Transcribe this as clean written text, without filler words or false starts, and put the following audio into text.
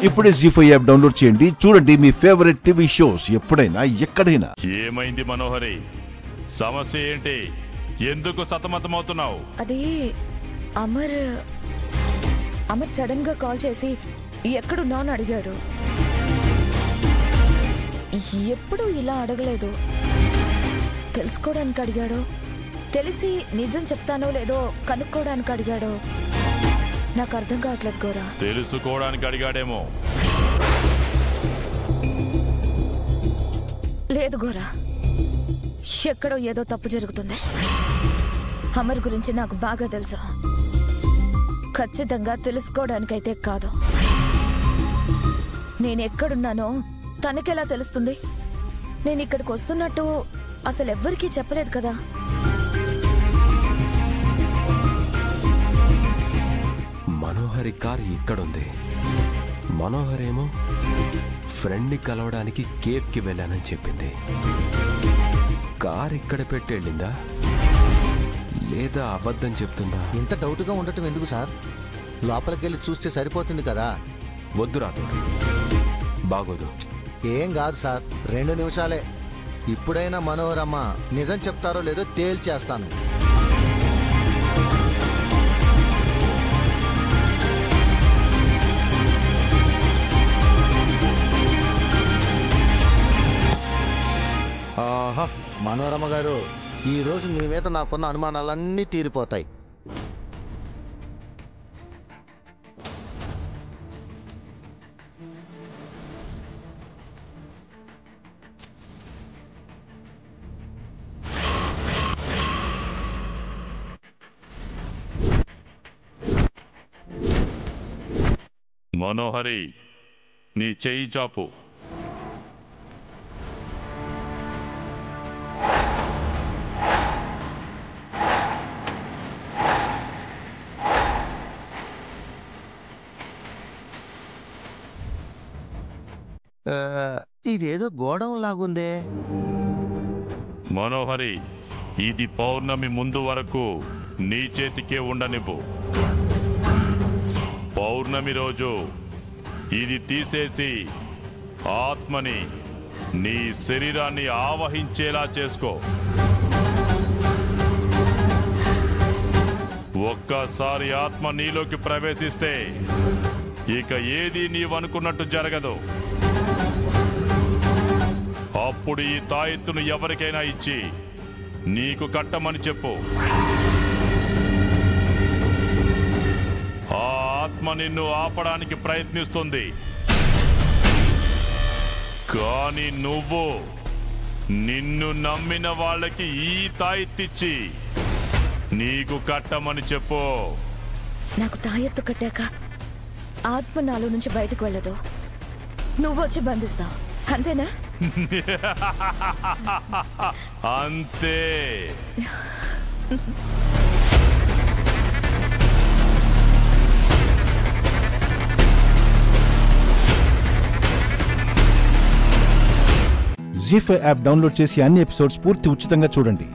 ఇప్పుడే జీ5 app download చేయండి. చూడండి మీ ఫేవరెట్ టీవీ షోస్ ఎప్పుడైనా ఎక్కడైనా. ఏమైంది మనోహరి? సమస్య ఏంటి? ఎందుకు సతమతమవుతున్నావు? అది అమర్ సడన్ గా కాల్ చేసి ఎక్కడున్నావు అని అడిగాడు. ఎప్పుడు ఇలా అడగలేదు. తెలుసుకోవడానికి అడిగాడు. తెలిసి నిజం చెప్తానో లేదో కనుక్కోవడానికి అడిగాడు. నాకు అర్థం కావట్లేదు గోరా. తెలుసుకోవడానికి అడిగాడేమో. లేదు గోరా, ఎక్కడో ఏదో తప్పు జరుగుతుంది. అమర్ గురించి నాకు బాగా తెలుసు. ఖచ్చితంగా తెలుసుకోవడానికైతే కాదు. నేను ఎక్కడున్నానో తనకెలా తెలుస్తుంది? నేను ఇక్కడికి వస్తున్నట్టు అసలు ఎవ్వరికీ చెప్పలేదు కదా. మనోహరి కార్ ఇక్కడుంది. మనోహర్ ఏమో ఫ్రెండ్ని కలవడానికి కేఫ్కి వెళ్ళానని చెప్పింది. కార్ ఇక్కడ పెట్టి వెళ్ళిందా లేదా అబద్ధం చెప్తుందా? ఇంత డౌట్గా ఉండటం ఎందుకు సార్? లోపలికి వెళ్ళి చూస్తే సరిపోతుంది కదా. వద్దు రాదు, బాగోదు. ఏం కాదు సార్, 2 నిమిషాలే. ఇప్పుడైనా మనోహరమ్మ నిజం చెప్తారో లేదో తేల్చేస్తాను. ఆహా, మనోరమ గారు, ఈరోజు మీ మీద నాకున్న అనుమానాలన్నీ తీరిపోతాయి. మనోహరి, నీ చెయ్యి చాపు. ఇదేదో గోడం లాగుందే. మనోహరి, ఇది పౌర్ణమి ముందు వరకు నీ చేతికే ఉండనివ్వు. పౌర్ణమి రోజు ఇది తీసేసి ఆత్మని నీ శరీరాన్ని ఆవహించేలా చేసుకో. ఒక్కసారి ఆత్మ నీలోకి ప్రవేశిస్తే ఇక ఏది నీవనుకున్నట్టు జరగదు. అప్పుడు ఈ తాయెత్తును ఎవరికైనా ఇచ్చి నీకు కట్టమని చెప్పు. ఆ ఆత్మ నిన్ను ఆపడానికి ప్రయత్నిస్తుంది, కానీ నువ్వు నిన్ను నమ్మిన వాళ్ళకి ఈ తాయెత్తిచ్చి నీకు కట్టమని చెప్పు. నాకు తాయెత్తు కట్టాక ఆత్మ నాలో నుంచి బయటకు వెళ్ళదు. నువ్వు వచ్చి బంధిస్తావు, అంతేనా? అంతే. జీ5 యాప్ డౌన్లోడ్ చేసి అన్ని ఎపిసోడ్స్ పూర్తి ఉచితంగా చూడండి.